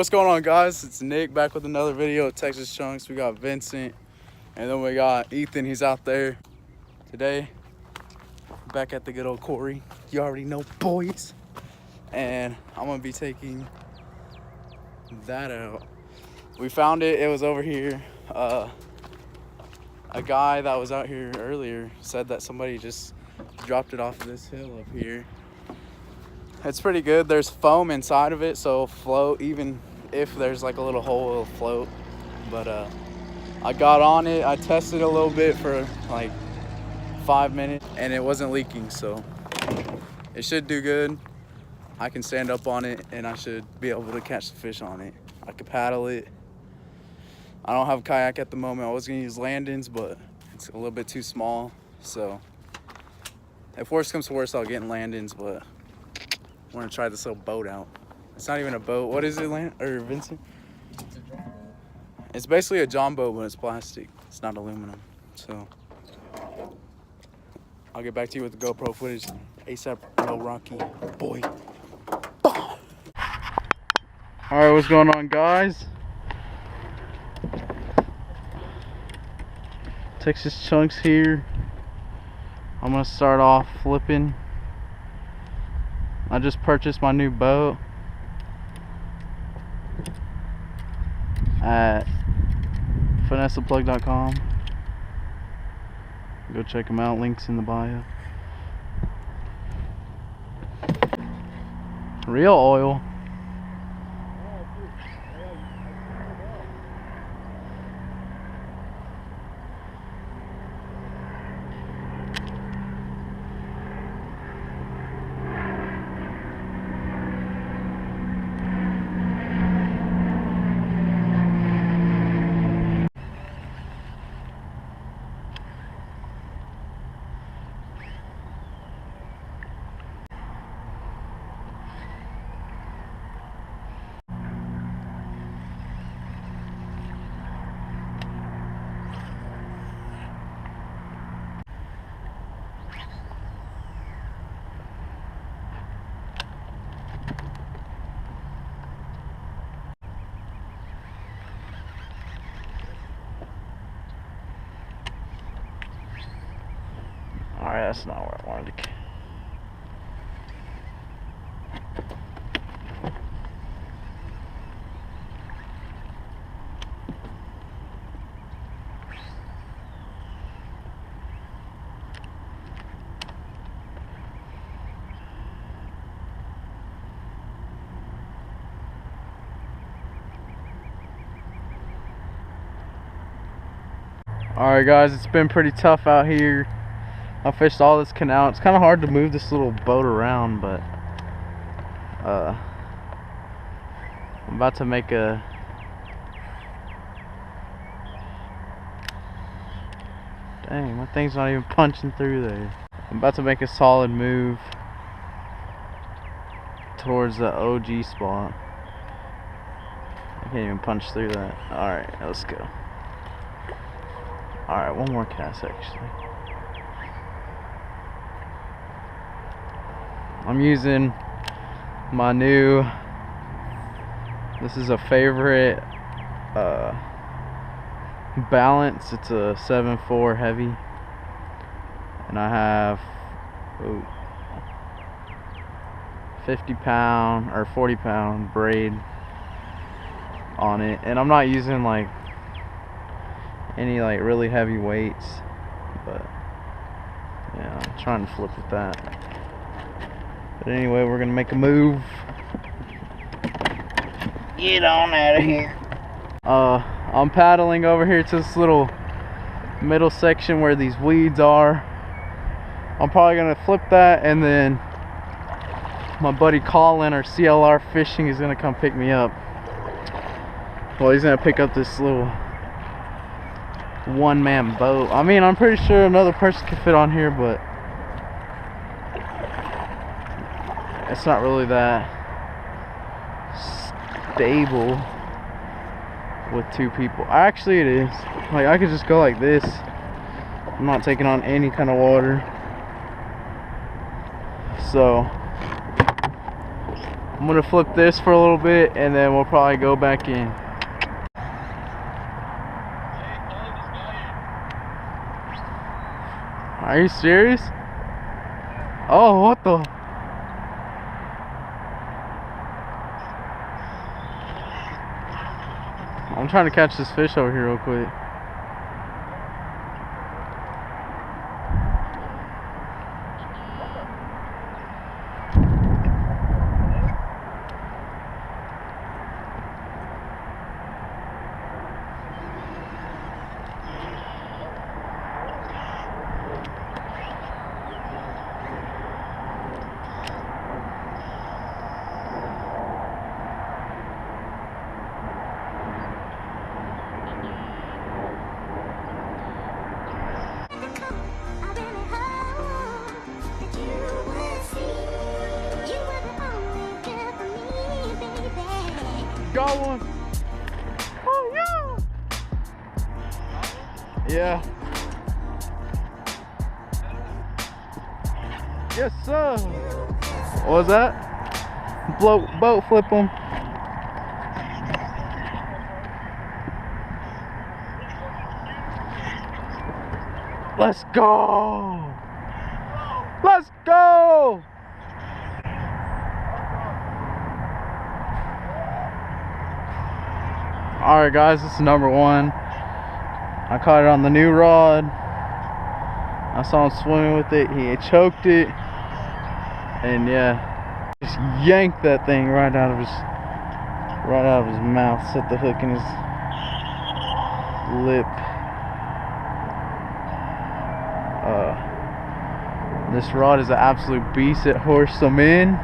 What's going on, guys? It's Nick back with another video of Texas Chunks. We got Vincent and then we got Ethan. He's out there today. Back at the good old quarry. You already know, boys. And I'm gonna be taking that out. We found it. It was over here. A guy that was out here earlier said that somebody just dropped it off of this hill up here. It's pretty good. There's foam inside of it, so it'll float. Even if there's like a little hole, it'll float. But I got on it. I tested a little bit for like 5 minutes and it wasn't leaking, so it should do good. I can stand up on it and I should be able to catch the fish on it. I could paddle it. I don't have a kayak at the moment. I was gonna use landings, but it's a little bit too small. So if worst comes to worst, I'll get in landings, but I'm gonna try this little boat out. It's not even a boat. What is it, Vincent? It's a john boat. It's basically a john boat, but it's plastic. It's not aluminum. So I'll get back to you with the GoPro footage ASAP. No Rocky boy. All right, what's going on, guys? Texas Chunks here. I'm gonna start off flipping. I just purchased my new boat at finesseplug.com. Go check them out, links in the bio. Real oil. Alright, that's not where I wanted to. Alright, guys, it's been pretty tough out here. I fished all this canal. It's kind of hard to move this little boat around, but I'm about to make a dang, my thing's not even punching through there. I'm about to make a solid move towards the OG spot. I can't even punch through that. Alright, let's go. Alright, one more cast actually. I'm using my new, this is a favorite balance. It's a 7.4 heavy, and I have 50-pound or 40-pound braid on it, and I'm not using like any like really heavy weights, but yeah, I'm trying to flip with that. But anyway, we're gonna make a move. Get on out of here. I'm paddling over here to this little middle section where these weeds are. I'm probably gonna flip that, and then my buddy Colin, or CLR Fishing, is gonna come pick me up. Well, he's gonna pick up this little one-man boat. I mean, I'm pretty sure another person could fit on here, but it's not really that stable with two people. Actually, it is. Like, I could just go like this. I'm not taking on any kind of water. So I'm gonna flip this for a little bit and then we'll probably go back in. Are you serious? Oh, what the? I'm trying to catch this fish over here real quick. Got one. Oh yeah. Yeah. Yes sir. What was that? Boat flip them. Let's go. Let's go. Alright guys, this is number one. I caught it on the new rod. I saw him swimming with it. He had choked it. And yeah, just yanked that thing right out of his mouth. Set the hook in his lip. This rod is an absolute beast. It horsed some in.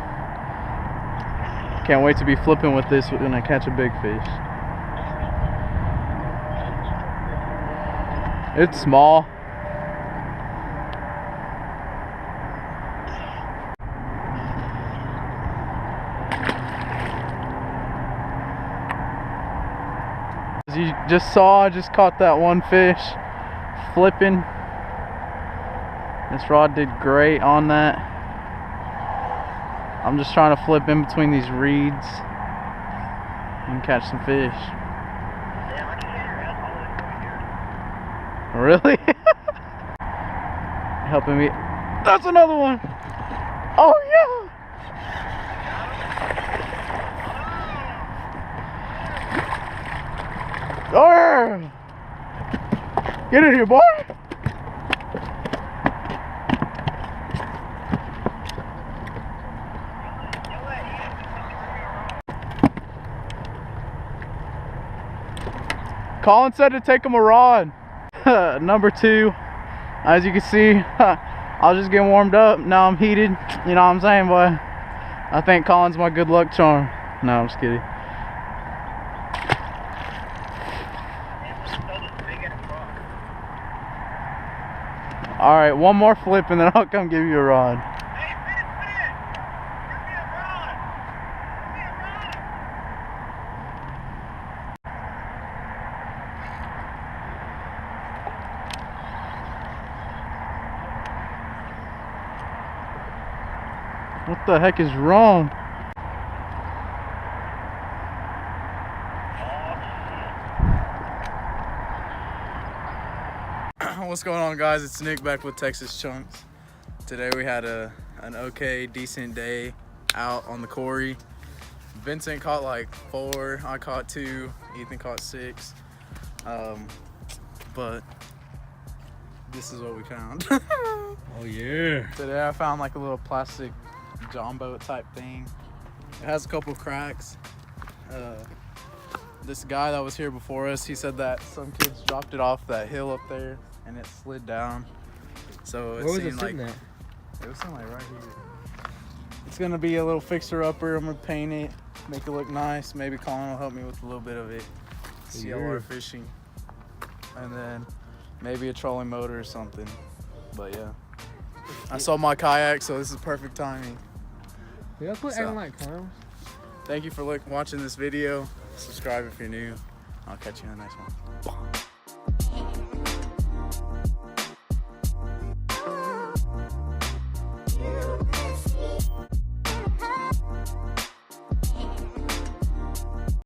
Can't wait to be flipping with this when I catch a big fish. It's small. As you just saw, I just caught that one fish flipping. This rod did great on that. I'm just trying to flip in between these reeds and catch some fish. Really? Helping me. That's another one. Oh yeah. Oh yeah. Get in here, boy. Colin said to take him a rod. Number two, as you can see, I was just getting warmed up. Now I'm heated. You know what I'm saying, boy? I think Colin's my good luck charm. No, I'm just kidding. Alright, one more flip and then I'll come give you a rod. What the heck is wrong? What's going on, guys? It's Nick back with Texas Chunks. Today we had an okay, decent day out on the quarry. Vincent caught like 4, I caught 2, Ethan caught 6. But this is what we found. Oh yeah. Today I found like a little plastic John boat type thing. It has a couple cracks. This guy that was here before us, he said that some kids dropped it off that hill up there and it slid down. So it seemed like it was something like right here. It's gonna be a little fixer upper. I'm gonna paint it, make it look nice. Maybe Colin will help me with a little bit of it. CLR fishing, and then maybe a trolling motor or something. But yeah, I sold my kayak, so this is perfect timing. Yeah, quit acting like clowns. Thank you for watching this video. Subscribe if you're new. I'll catch you in the next one.